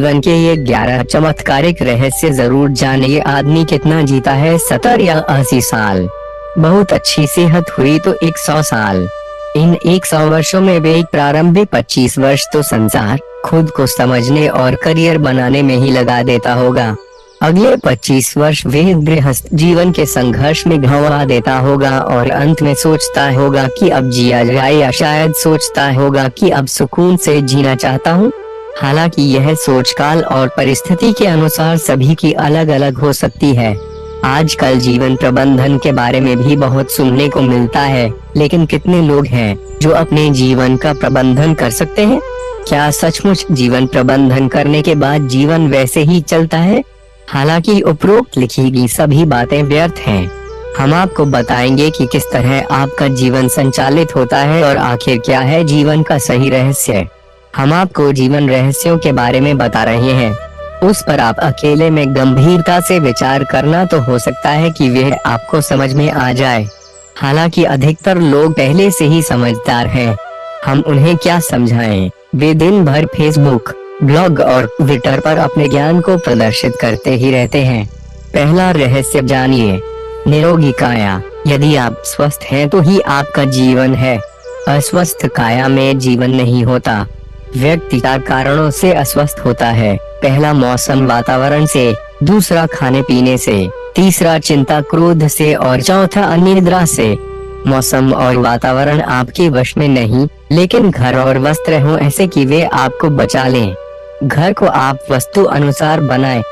जीवन के ये 11 चमत्कारिक रहस्य जरूर जाने। ये आदमी कितना जीता है, 70 या 80 साल। बहुत अच्छी सेहत हुई तो 100 साल। इन 100 वर्षों में वे एक प्रारंभिक 25 वर्ष तो संसार, खुद को समझने और करियर बनाने में ही लगा देता होगा। अगले 25 वर्ष वे गृहस्थ जीवन के संघर्ष में गंवा देता होगा और अंत में सोचता होगा कि अब जिया जाए, या शायद सोचता होगा कि अब सुकून से जीना चाहता हूँ। हालांकि यह सोच काल और परिस्थिति के अनुसार सभी की अलग अलग हो सकती है। आजकल जीवन प्रबंधन के बारे में भी बहुत सुनने को मिलता है, लेकिन कितने लोग हैं जो अपने जीवन का प्रबंधन कर सकते हैं? क्या सचमुच जीवन प्रबंधन करने के बाद जीवन वैसे ही चलता है? हालांकि उपरोक्त लिखी गई सभी बातें व्यर्थ हैं। हम आपको बताएंगे कि किस तरह आपका जीवन संचालित होता है और आखिर क्या है जीवन का सही रहस्य। हम आपको जीवन रहस्यों के बारे में बता रहे हैं, उस पर आप अकेले में गंभीरता से विचार करना तो हो सकता है कि वह आपको समझ में आ जाए। हालांकि अधिकतर लोग पहले से ही समझदार हैं। हम उन्हें क्या समझाएं? वे दिन भर फेसबुक, ब्लॉग और ट्विटर पर अपने ज्ञान को प्रदर्शित करते ही रहते हैं। पहला रहस्य जानिए, निरोगी काया। यदि आप स्वस्थ हैं तो ही आपका जीवन है। अस्वस्थ काया में जीवन नहीं होता। व्यक्ति 4 कारणों से अस्वस्थ होता है। पहला मौसम वातावरण से, दूसरा खाने पीने से, तीसरा चिंता क्रोध से और चौथा अनिद्रा से। मौसम और वातावरण आपके वश में नहीं, लेकिन घर और वस्त्र हों ऐसे कि वे आपको बचा लें। घर को आप वस्तु अनुसार बनाएं।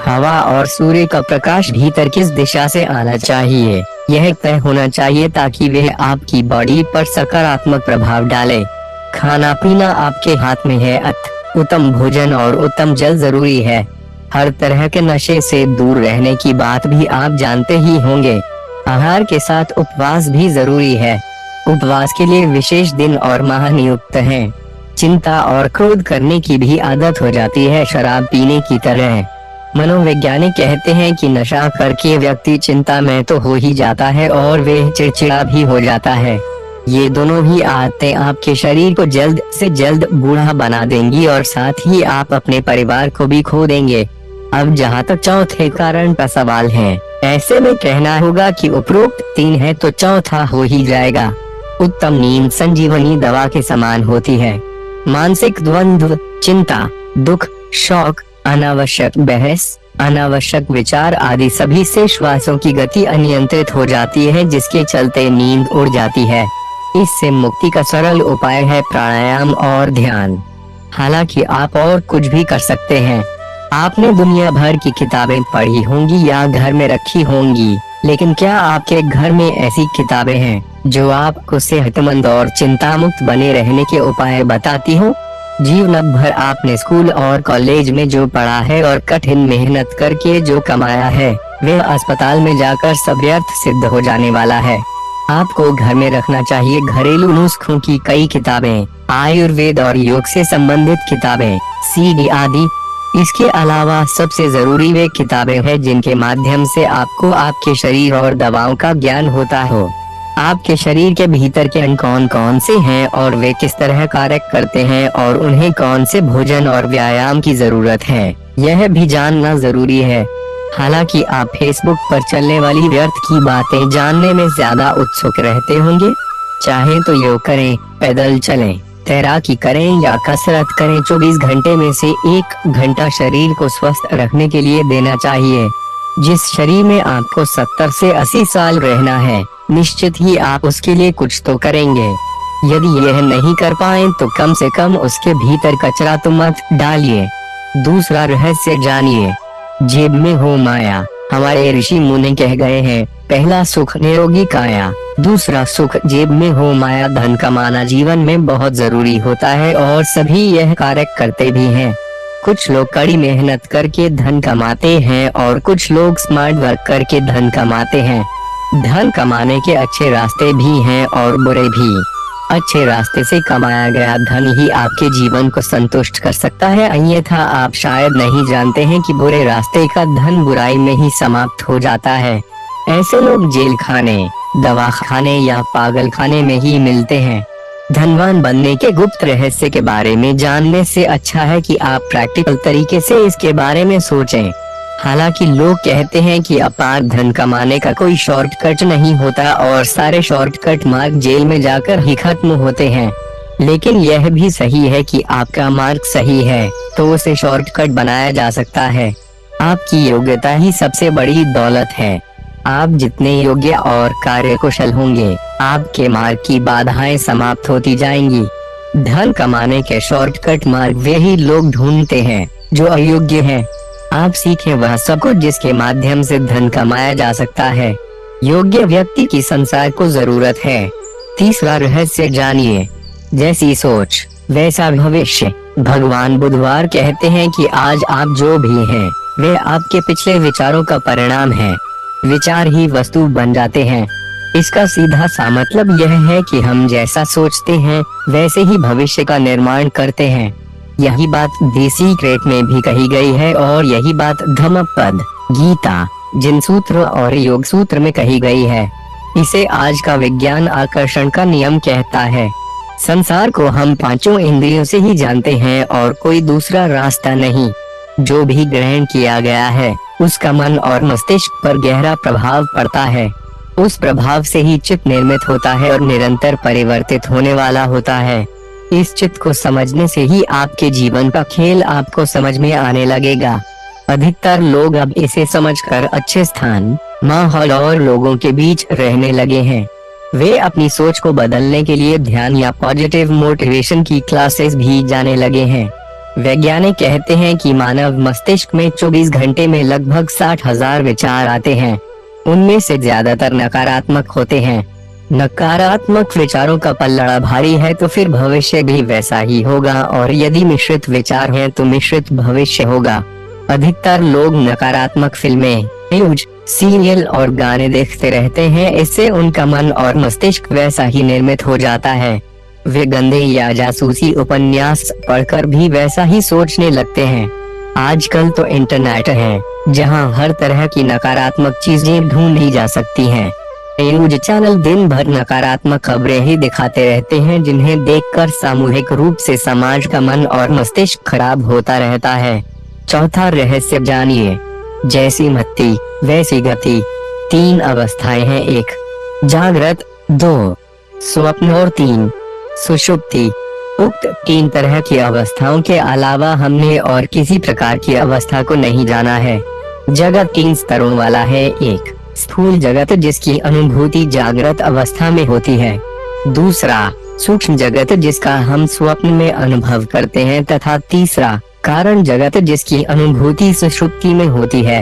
हवा और सूर्य का प्रकाश भीतर किस दिशा से आना चाहिए, यह तय होना चाहिए ताकि वह आपकी बॉडी पर सकारात्मक प्रभाव डाले। खाना पीना आपके हाथ में है। उत्तम भोजन और उत्तम जल जरूरी है। हर तरह के नशे से दूर रहने की बात भी आप जानते ही होंगे। आहार के साथ उपवास भी जरूरी है। उपवास के लिए विशेष दिन और माह नियुक्त हैं। चिंता और क्रोध करने की भी आदत हो जाती है, शराब पीने की तरह। मनोवैज्ञानिक कहते हैं कि नशा करके व्यक्ति चिंता में तो हो ही जाता है और वह चिड़चिड़ा भी हो जाता है। ये दोनों ही आदतें आपके शरीर को जल्द से जल्द बूढ़ा बना देंगी और साथ ही आप अपने परिवार को भी खो देंगे। अब जहाँ तक चौथे कारण का सवाल है, ऐसे में कहना होगा कि उपरोक्त 3 है तो चौथा हो ही जाएगा। उत्तम नींद संजीवनी दवा के समान होती है। मानसिक द्वंद्व, चिंता, दुख, शौक, अनावश्यक बहस, अनावश्यक विचार आदि सभी से श्वासों की गति अनियंत्रित हो जाती है, जिसके चलते नींद उड़ जाती है। इससे मुक्ति का सरल उपाय है प्राणायाम और ध्यान। हालांकि आप और कुछ भी कर सकते हैं। आपने दुनिया भर की किताबें पढ़ी होंगी या घर में रखी होंगी, लेकिन क्या आपके घर में ऐसी किताबें हैं जो आपको सेहतमंद और चिंता मुक्त बने रहने के उपाय बताती हो? जीवन भर आपने स्कूल और कॉलेज में जो पढ़ा है और कठिन मेहनत करके जो कमाया है, वह अस्पताल में जाकर सब व्यर्थ सिद्ध हो जाने वाला है। आपको घर में रखना चाहिए घरेलू नुस्खों की कई किताबें, आयुर्वेद और योग से संबंधित किताबें, सीडी आदि। इसके अलावा सबसे जरूरी वे किताबें हैं जिनके माध्यम से आपको आपके शरीर और दवाओं का ज्ञान होता हो। आपके शरीर के भीतर के अंग कौन कौन से हैं और वे किस तरह कार्य करते हैं और उन्हें कौन से भोजन और व्यायाम की जरूरत है, यह भी जानना जरूरी है। हालांकि आप फेसबुक पर चलने वाली व्यर्थ की बातें जानने में ज्यादा उत्सुक रहते होंगे। चाहे तो योग करें, पैदल चलें, तैराकी करें या कसरत करें, 24 घंटे में से 1 घंटा शरीर को स्वस्थ रखने के लिए देना चाहिए। जिस शरीर में आपको 70 से 80 साल रहना है, निश्चित ही आप उसके लिए कुछ तो करेंगे। यदि यह नहीं कर पाए तो कम से कम उसके भीतर कचरा तो मत डालिए। दूसरा रहस्य जानिए, जेब में हो माया। हमारे ऋषि मुनि कह गए हैं, पहला सुख निरोगी काया, दूसरा सुख जेब में हो माया। धन कमाना जीवन में बहुत जरूरी होता है और सभी यह कार्य करते भी हैं। कुछ लोग कड़ी मेहनत करके धन कमाते हैं और कुछ लोग स्मार्ट वर्क करके धन कमाते हैं। धन कमाने के अच्छे रास्ते भी हैं और बुरे भी। अच्छे रास्ते से कमाया गया धन ही आपके जीवन को संतुष्ट कर सकता है, अन्यथा आप शायद नहीं जानते हैं कि बुरे रास्ते का धन बुराई में ही समाप्त हो जाता है। ऐसे लोग जेल खाने, दवा खाने या पागल खाने में ही मिलते हैं। धनवान बनने के गुप्त रहस्य के बारे में जानने से अच्छा है कि आप प्रैक्टिकल तरीके से इसके बारे में सोचें। हालांकि लोग कहते हैं कि अपार धन कमाने का कोई शॉर्टकट नहीं होता और सारे शॉर्टकट मार्ग जेल में जाकर ही खत्म होते हैं, लेकिन यह भी सही है कि आपका मार्ग सही है तो उसे शॉर्टकट बनाया जा सकता है। आपकी योग्यता ही सबसे बड़ी दौलत है। आप जितने योग्य और कार्यकुशल होंगे, आपके मार्ग की बाधाएं समाप्त होती जाएंगी। धन कमाने के शॉर्टकट मार्ग वे ही लोग ढूंढते हैं जो अयोग्य हैं। आप सीखें वह सब कुछ जिसके माध्यम से धन कमाया जा सकता है। योग्य व्यक्ति की संसार को जरूरत है। तीसरा रहस्य जानिए, जैसी सोच वैसा भविष्य। भगवान बुधवार कहते हैं कि आज आप जो भी हैं वे आपके पिछले विचारों का परिणाम है। विचार ही वस्तु बन जाते हैं। इसका सीधा सा मतलब यह है कि हम जैसा सोचते हैं वैसे ही भविष्य का निर्माण करते हैं। यही बात द सीक्रेट में भी कही गई है और यही बात धम्मपद, गीता, जिन सूत्र और योग सूत्र में कही गई है। इसे आज का विज्ञान आकर्षण का नियम कहता है। संसार को हम पांचों इंद्रियों से ही जानते हैं और कोई दूसरा रास्ता नहीं। जो भी ग्रहण किया गया है उसका मन और मस्तिष्क पर गहरा प्रभाव पड़ता है। उस प्रभाव से ही चित्त निर्मित होता है और निरंतर परिवर्तित होने वाला होता है। इस चित्त को समझने से ही आपके जीवन का खेल आपको समझ में आने लगेगा। अधिकतर लोग अब इसे समझकर अच्छे स्थान, माहौल और लोगों के बीच रहने लगे हैं। वे अपनी सोच को बदलने के लिए ध्यान या पॉजिटिव मोटिवेशन की क्लासेस भी जाने लगे हैं। वैज्ञानिक कहते हैं कि मानव मस्तिष्क में 24 घंटे में लगभग 60,000 विचार आते हैं। उनमें से ज्यादातर नकारात्मक होते हैं। नकारात्मक विचारों का पल्ला भारी है तो फिर भविष्य भी वैसा ही होगा, और यदि मिश्रित विचार हैं तो मिश्रित भविष्य होगा। अधिकतर लोग नकारात्मक फिल्में, न्यूज, सीरियल और गाने देखते रहते हैं। इससे उनका मन और मस्तिष्क वैसा ही निर्मित हो जाता है। वे गंदे या जासूसी उपन्यास पढ़कर भी वैसा ही सोचने लगते हैं। आजकल तो इंटरनेट है जहां हर तरह की नकारात्मक चीजें ढूंढी जा सकती हैं। न्यूज चैनल दिन भर नकारात्मक खबरें ही दिखाते रहते हैं, जिन्हें देखकर सामूहिक रूप से समाज का मन और मस्तिष्क खराब होता रहता है। चौथा रहस्य जानिए, जैसी मति वैसी गति। 3 अवस्थाएं हैं, 1 जागृत, 2 स्वप्न और 3 सुषुप्ति। उक्त 3 तरह की अवस्थाओं के अलावा हमने और किसी प्रकार की अवस्था को नहीं जाना है। जगत 3 स्तरों वाला है। 1 स्थूल जगत, जिसकी अनुभूति जागृत अवस्था में होती है। दूसरा सूक्ष्म जगत, जिसका हम स्वप्न में अनुभव करते हैं, तथा तीसरा कारण जगत, जिसकी अनुभूति सुषुप्ति में होती है।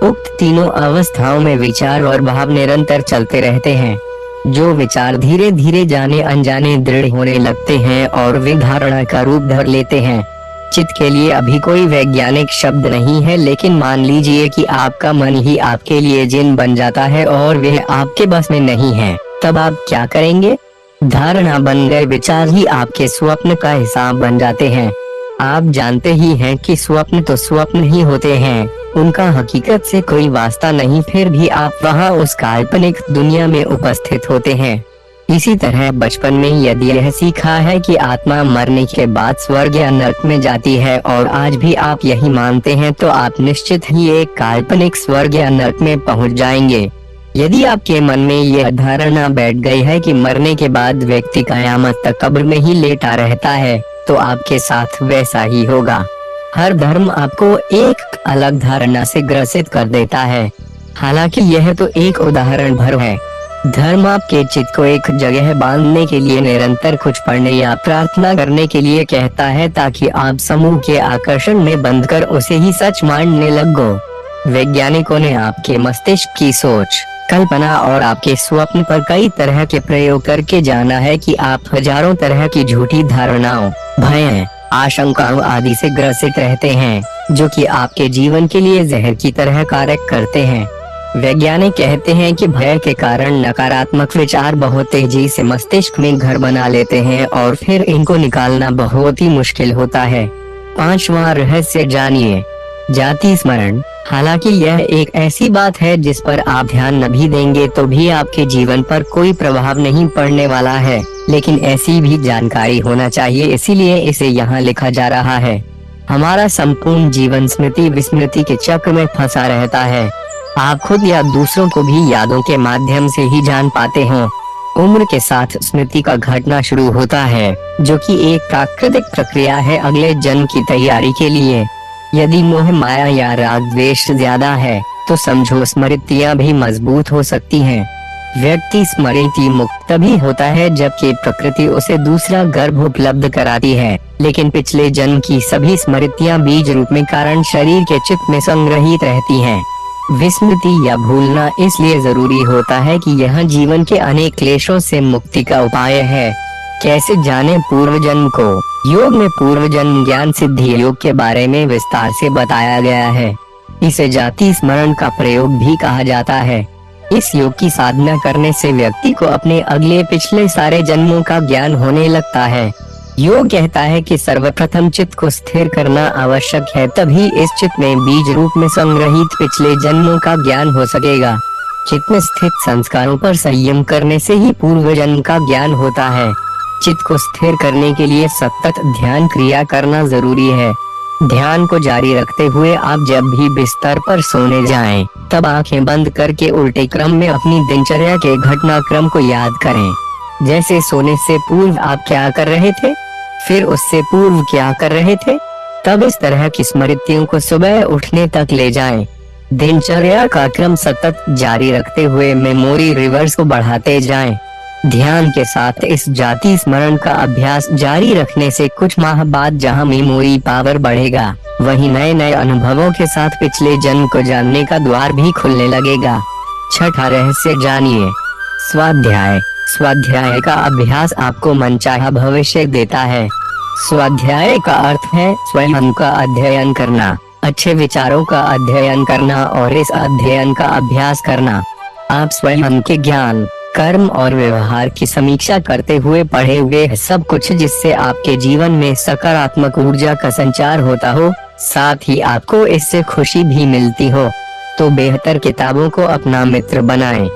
उक्त तीनों अवस्थाओं में विचार और भाव निरंतर चलते रहते हैं। जो विचार धीरे धीरे जाने अनजाने दृढ़ होने लगते हैं और वे धारणा का रूप धर लेते हैं। चित्त के लिए अभी कोई वैज्ञानिक शब्द नहीं है, लेकिन मान लीजिए कि आपका मन ही आपके लिए जिन बन जाता है और वह आपके बस में नहीं है, तब आप क्या करेंगे? धारणा बन गए विचार ही आपके स्वप्न का हिसाब बन जाते हैं। आप जानते ही हैं कि स्वप्न तो स्वप्न ही होते हैं, उनका हकीकत से कोई वास्ता नहीं, फिर भी आप वहां उस काल्पनिक दुनिया में उपस्थित होते हैं। इसी तरह बचपन में यदि यह सीखा है कि आत्मा मरने के बाद स्वर्ग या नरक में जाती है और आज भी आप यही मानते हैं, तो आप निश्चित ही एक काल्पनिक स्वर्ग या नरक में पहुंच जाएंगे। यदि आपके मन में यह धारणा बैठ गई है कि मरने के बाद व्यक्ति कयामत तक कब्र में ही लेटा रहता है, तो आपके साथ वैसा ही होगा। हर धर्म आपको एक अलग धारणा से ग्रसित कर देता है। हालांकि यह तो एक उदाहरण भर है। धर्म आपके चित्त को एक जगह बांधने के लिए निरंतर कुछ पढ़ने या प्रार्थना करने के लिए कहता है, ताकि आप समूह के आकर्षण में बंधकर उसे ही सच मानने लगो। वैज्ञानिकों ने आपके मस्तिष्क की सोच, कल्पना और आपके स्वप्न पर कई तरह के प्रयोग करके जाना है कि आप हजारों तरह की झूठी धारणाओं, भय, आशंकाओं आदि से ग्रसित रहते हैं, जो कि आपके जीवन के लिए जहर की तरह कार्य करते हैं। वैज्ञानिक कहते हैं कि भय के कारण नकारात्मक विचार बहुत तेजी से मस्तिष्क में घर बना लेते हैं और फिर इनको निकालना बहुत ही मुश्किल होता है। 5वां रहस्य जानिए, जाति स्मरण। हालांकि यह एक ऐसी बात है जिस पर आप ध्यान न भी देंगे तो भी आपके जीवन पर कोई प्रभाव नहीं पड़ने वाला है, लेकिन ऐसी भी जानकारी होना चाहिए, इसीलिए इसे यहाँ लिखा जा रहा है। हमारा संपूर्ण जीवन स्मृति विस्मृति के चक्र में फंसा रहता है। आप खुद या दूसरों को भी यादों के माध्यम से ही जान पाते हो। उम्र के साथ स्मृति का घटना शुरू होता है, जो कि एक प्राकृतिक प्रक्रिया है अगले जन्म की तैयारी के लिए। यदि मोह माया या राग द्वेष ज्यादा है तो समझो स्मृतियाँ भी मजबूत हो सकती हैं। व्यक्ति स्मृति मुक्त तभी होता है जबकि प्रकृति उसे दूसरा गर्भ उपलब्ध कराती है, लेकिन पिछले जन्म की सभी स्मृतियाँ बीज रूप में कारण शरीर के चित्त में संग्रहित रहती हैं। विस्मृति या भूलना इसलिए जरूरी होता है कि यह जीवन के अनेक क्लेशों से मुक्ति का उपाय है। कैसे जाने पूर्व जन्म को? योग में पूर्व जन्म ज्ञान सिद्धि योग के बारे में विस्तार से बताया गया है। इसे जाति स्मरण का प्रयोग भी कहा जाता है। इस योग की साधना करने से व्यक्ति को अपने अगले पिछले सारे जन्मों का ज्ञान होने लगता है। योग कहता है कि सर्वप्रथम चित्त को स्थिर करना आवश्यक है, तभी इस चित्त में बीज रूप में संग्रहित पिछले जन्मों का ज्ञान हो सकेगा। चित्त में स्थित संस्कारों पर संयम करने से ही पूर्व जन्म का ज्ञान होता है। चित्त को स्थिर करने के लिए सतत ध्यान क्रिया करना जरूरी है। ध्यान को जारी रखते हुए आप जब भी बिस्तर पर सोने जाएं, तब आंखें बंद करके उल्टे क्रम में अपनी दिनचर्या के घटनाक्रम को याद करें। जैसे सोने से पूर्व आप क्या कर रहे थे, फिर उससे पूर्व क्या कर रहे थे, तब इस तरह की स्मृतियों को सुबह उठने तक ले जाएं। दिनचर्या का क्रम सतत जारी रखते हुए मेमोरी रिवर्स को बढ़ाते जाएं। ध्यान के साथ इस जाति स्मरण का अभ्यास जारी रखने से कुछ माह बाद जहां मेमोरी पावर बढ़ेगा, वहीं नए नए अनुभवों के साथ पिछले जन्म को जानने का द्वार भी खुलने लगेगा। छठा रहस्य जानिए। स्वाध्याय। स्वाध्याय का अभ्यास आपको मनचाहा भविष्य देता है। स्वाध्याय का अर्थ है स्वयं का अध्ययन करना, अच्छे विचारों का अध्ययन करना और इस अध्ययन का अभ्यास करना। आप स्वयं के ज्ञान, कर्म और व्यवहार की समीक्षा करते हुए पढ़े हुए सब कुछ, जिससे आपके जीवन में सकारात्मक ऊर्जा का संचार होता हो, साथ ही आपको इससे खुशी भी मिलती हो, तो बेहतर किताबों को अपना मित्र बनाएं।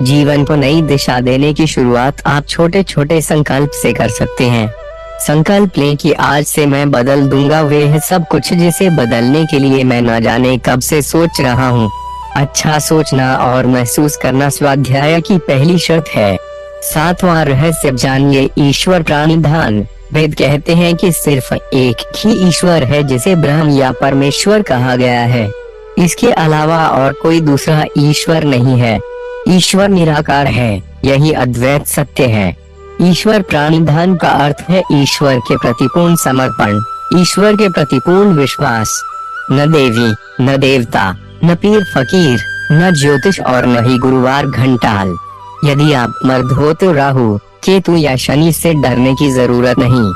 जीवन को नई दिशा देने की शुरुआत आप छोटे छोटे संकल्प से कर सकते हैं। संकल्प लें कि आज से मैं बदल दूंगा वह सब कुछ जिसे बदलने के लिए मैं न जाने कब से सोच रहा हूँ। अच्छा सोचना और महसूस करना स्वाध्याय की पहली शर्त है। सातवां रहस्य जानिए। ईश्वर प्राणिधान। वेद कहते हैं कि सिर्फ एक ही ईश्वर है जिसे ब्रह्म या परमेश्वर कहा गया है। इसके अलावा और कोई दूसरा ईश्वर नहीं है। ईश्वर निराकार है, यही अद्वैत सत्य है। ईश्वर प्राणिधान का अर्थ है ईश्वर के प्रति पूर्ण समर्पण, ईश्वर के प्रति पूर्ण विश्वास। न देवी, न देवता, न पीर फकीर, न ज्योतिष और न ही गुरुवार घंटाल। यदि आप मर्द हो तो राहु, केतु या शनि से डरने की जरूरत नहीं।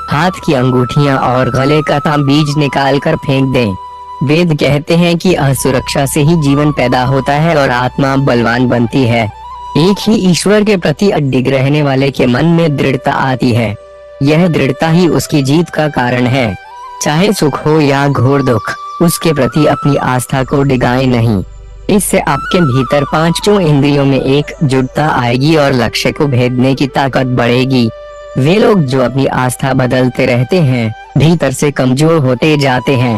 हाथ की अंगूठियां और गले का ताबीज निकाल कर फेंक दें। वेद कहते हैं कि असुरक्षा से ही जीवन पैदा होता है और आत्मा बलवान बनती है। एक ही ईश्वर के प्रति अडिग रहने वाले के मन में दृढ़ता आती है। यह दृढ़ता ही उसकी जीत का कारण है। चाहे सुख हो या घोर दुख, उसके प्रति अपनी आस्था को डिगाए नहीं। इससे आपके भीतर पांचों इंद्रियों में एक जुटता आएगी और लक्ष्य को भेदने की ताकत बढ़ेगी। वे लोग जो अपनी आस्था बदलते रहते हैं, भीतर से कमजोर होते जाते हैं।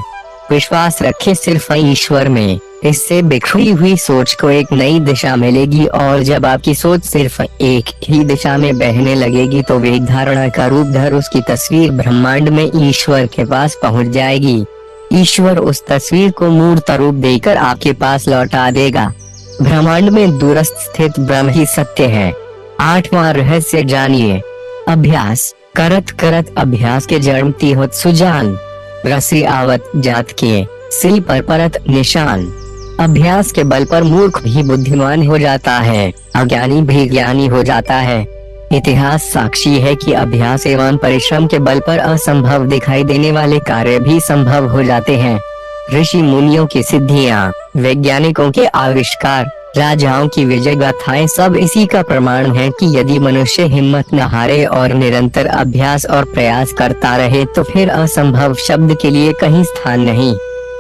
विश्वास रखें सिर्फ ईश्वर में, इससे बिखरी हुई सोच को एक नई दिशा मिलेगी और जब आपकी सोच सिर्फ एक ही दिशा में बहने लगेगी तो वे धारणा का रूप धर उसकी तस्वीर ब्रह्मांड में ईश्वर के पास पहुंच जाएगी। ईश्वर उस तस्वीर को मूर्त रूप देकर आपके पास लौटा देगा। ब्रह्मांड में दूरस्थ स्थित ब्रह्म ही सत्य है। आठवां रहस्य जानिए। अभ्यास। करत करत अभ्यास के जन्मती होत सुजान, रसी आवत जात के सिल पर परत निशान। अभ्यास के बल पर मूर्ख भी बुद्धिमान हो जाता है, अज्ञानी भी ज्ञानी हो जाता है। इतिहास साक्षी है कि अभ्यास एवं परिश्रम के बल पर असंभव दिखाई देने वाले कार्य भी संभव हो जाते हैं। ऋषि मुनियों की सिद्धियां, वैज्ञानिकों के आविष्कार, राजाओं की विजय गाथाएं सब इसी का प्रमाण है कि यदि मनुष्य हिम्मत न हारे और निरंतर अभ्यास और प्रयास करता रहे तो फिर असंभव शब्द के लिए कहीं स्थान नहीं।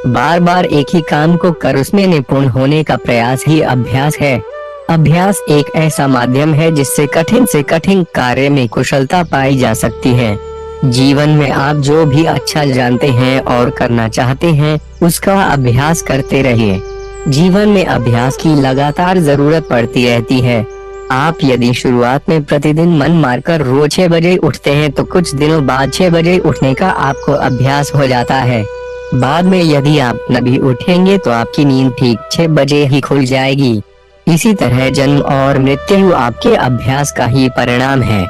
बार बार एक ही काम को कर उसमें निपुण होने का प्रयास ही अभ्यास है। अभ्यास एक ऐसा माध्यम है जिससे कठिन से कठिन कार्य में कुशलता पाई जा सकती है। जीवन में आप जो भी अच्छा जानते हैं और करना चाहते हैं उसका अभ्यास करते रहिए। जीवन में अभ्यास की लगातार जरूरत पड़ती रहती है। आप यदि शुरुआत में प्रतिदिन मन मारकर रोज 6 बजे उठते हैं तो कुछ दिनों बाद 6 बजे उठने का आपको अभ्यास हो जाता है। बाद में यदि आप न भी उठेंगे तो आपकी नींद ठीक 6 बजे ही खुल जाएगी। इसी तरह जन्म और मृत्यु आपके अभ्यास का ही परिणाम है।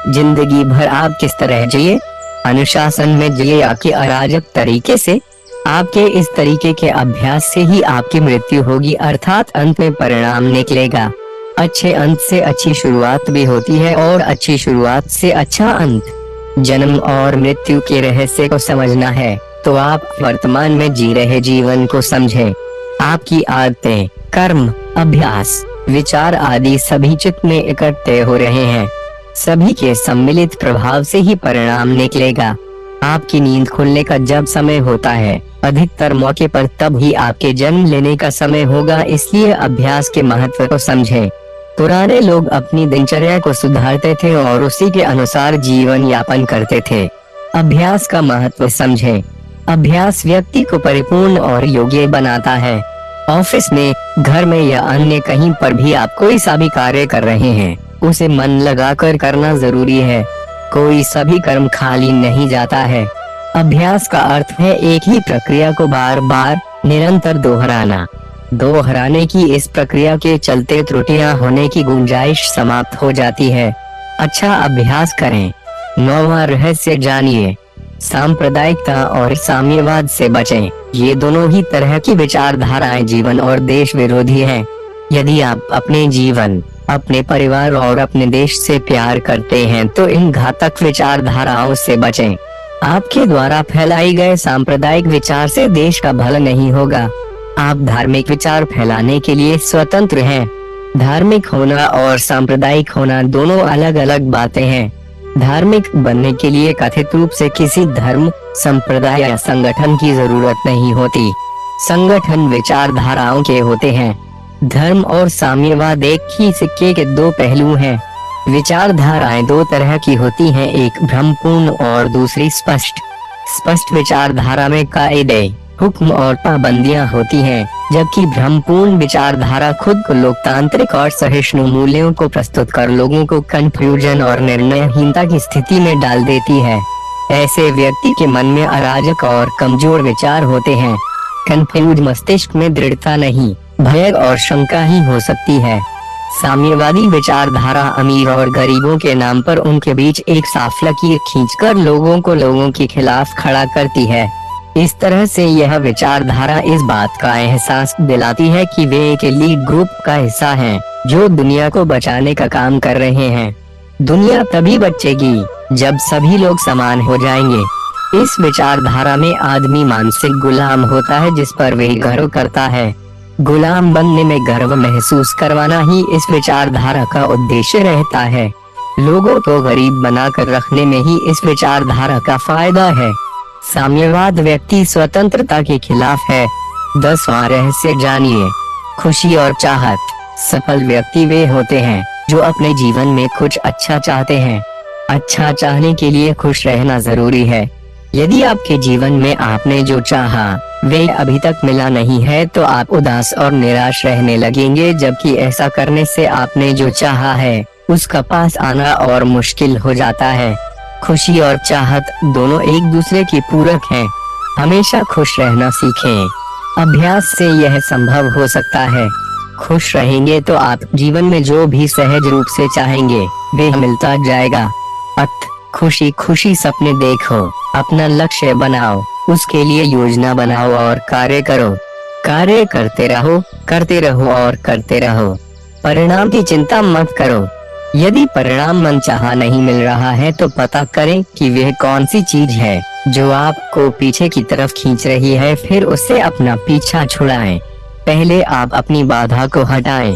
जिंदगी भर आप किस तरह जिए, अनुशासन में जिए या कि अराजक तरीके से, आपके इस तरीके के अभ्यास से ही आपकी मृत्यु होगी, अर्थात अंत में परिणाम निकलेगा। अच्छे अंत से अच्छी शुरुआत भी होती है और अच्छी शुरुआत से अच्छा अंत। जन्म और मृत्यु के रहस्य को समझना है तो आप वर्तमान में जी रहे जीवन को समझें। आपकी आदतें, कर्म, अभ्यास, विचार आदि सभी चित्त में इकट्ठे हो रहे हैं। सभी के सम्मिलित प्रभाव से ही परिणाम निकलेगा। आपकी नींद खुलने का जब समय होता है अधिकतर मौके पर तब ही आपके जन्म लेने का समय होगा, इसलिए अभ्यास के महत्व को समझें। पुराने लोग अपनी दिनचर्या को सुधारते थे और उसी के अनुसार जीवन यापन करते थे। अभ्यास का महत्व समझें। अभ्यास व्यक्ति को परिपूर्ण और योग्य बनाता है। ऑफिस में, घर में या अन्य कहीं पर भी आप कोई सा भी कार्य कर रहे हैं उसे मन लगाकर करना जरूरी है। कोई सभी कर्म खाली नहीं जाता है। अभ्यास का अर्थ है एक ही प्रक्रिया को बार बार निरंतर दोहराना। दोहराने की इस प्रक्रिया के चलते त्रुटियां होने की गुंजाइश समाप्त हो जाती है। अच्छा अभ्यास करें। 9वां रहस्य जानिए। सांप्रदायिकता और साम्यवाद से बचें। ये दोनों ही तरह की विचारधाराएं जीवन और देश विरोधी हैं। यदि आप अपने जीवन, अपने परिवार और अपने देश से प्यार करते हैं तो इन घातक विचारधाराओं से बचें। आपके द्वारा फैलाई गए सांप्रदायिक विचार से देश का भला नहीं होगा। आप धार्मिक विचार फैलाने के लिए स्वतंत्र हैं। धार्मिक होना और सांप्रदायिक होना दोनों अलग अलग बातें हैं। धार्मिक बनने के लिए कथित रूप से किसी धर्म, संप्रदाय या संगठन की जरूरत नहीं होती। संगठन विचारधाराओं के होते हैं। धर्म और साम्यवाद एक ही सिक्के के दो पहलू हैं। विचारधाराएं दो तरह की होती हैं, एक भ्रमपूर्ण और दूसरी स्पष्ट। स्पष्ट विचारधारा में कायदे, हुक्म और पाबंदियां होती हैं, जबकि भ्रमपूर्ण विचारधारा खुद को लोकतांत्रिक और सहिष्णु मूल्यों को प्रस्तुत कर लोगों को कंफ्यूजन और निर्णयहीनता की स्थिति में डाल देती है। ऐसे व्यक्ति के मन में अराजक और कमजोर विचार होते हैं। कंफ्यूज मस्तिष्क में दृढ़ता नहीं, भय और शंका ही हो सकती है। साम्यवादी विचारधारा अमीर और गरीबों के नाम पर उनके बीच एक साफ लकीर खींचकर लोगों को लोगों के खिलाफ खड़ा करती है। इस तरह से यह विचारधारा इस बात का एहसास दिलाती है कि वे एक एलीट ग्रुप का हिस्सा हैं, जो दुनिया को बचाने का काम कर रहे हैं। दुनिया तभी बचेगी जब सभी लोग समान हो जाएंगे। इस विचारधारा में आदमी मानसिक गुलाम होता है जिस पर वह गर्व करता है। गुलाम बनने में गर्व महसूस करवाना ही इस विचारधारा का उद्देश्य रहता है। लोगों को गरीब बनाकर रखने में ही इस विचारधारा का फायदा है। साम्यवाद व्यक्ति स्वतंत्रता के खिलाफ है। 10वां रहस्य जानिए। खुशी और चाहत। सफल व्यक्ति वे होते हैं जो अपने जीवन में कुछ अच्छा चाहते हैं। अच्छा चाहने के लिए खुश रहना जरूरी है। यदि आपके जीवन में आपने जो चाहा वे अभी तक मिला नहीं है तो आप उदास और निराश रहने लगेंगे, जबकि ऐसा करने से आपने जो चाहा है उसका पास आना और मुश्किल हो जाता है। खुशी और चाहत दोनों एक दूसरे की पूरक हैं। हमेशा खुश रहना सीखें। अभ्यास से यह संभव हो सकता है। खुश रहेंगे तो आप जीवन में जो भी सहज रूप से चाहेंगे वे मिलता जाएगा। खुशी खुशी सपने देखो, अपना लक्ष्य बनाओ, उसके लिए योजना बनाओ और कार्य करो। कार्य करते रहो और करते रहो। परिणाम की चिंता मत करो। यदि परिणाम मनचाहा नहीं मिल रहा है तो पता करें कि वह कौन सी चीज है जो आपको पीछे की तरफ खींच रही है, फिर उससे अपना पीछा छुड़ाएं। पहले आप अपनी बाधा को हटाएं।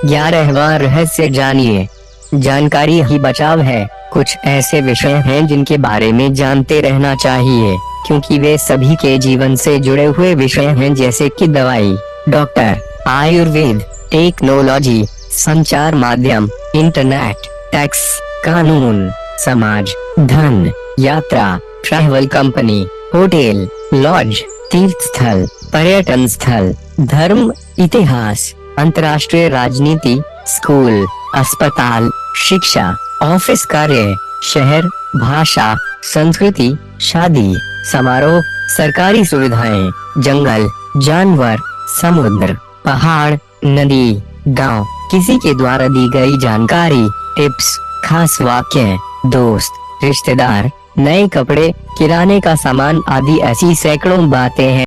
11वां रहस्य जानिए। जानकारी ही बचाव है। कुछ ऐसे विषय हैं जिनके बारे में जानते रहना चाहिए। क्योंकि वे सभी के जीवन से जुड़े हुए विषय हैं, जैसे कि दवाई, डॉक्टर, आयुर्वेद, टेक्नोलॉजी, संचार माध्यम, इंटरनेट, टैक्स, कानून, समाज, धन, यात्रा, ट्रैवल कंपनी, होटल, लॉज, तीर्थ स्थल, पर्यटन स्थल, धर्म, इतिहास, अंतर्राष्ट्रीय राजनीति, स्कूल, अस्पताल, शिक्षा, ऑफिस कार्य, शहर, भाषा, संस्कृति, शादी, समारोह, सरकारी सुविधाएं, जंगल, जानवर, समुद्र, पहाड़, नदी, गांव, किसी के द्वारा दी गई जानकारी, टिप्स, खास वाक्य, दोस्त, रिश्तेदार, नए कपड़े, किराने का सामान आदि ऐसी सैकड़ों बातें हैं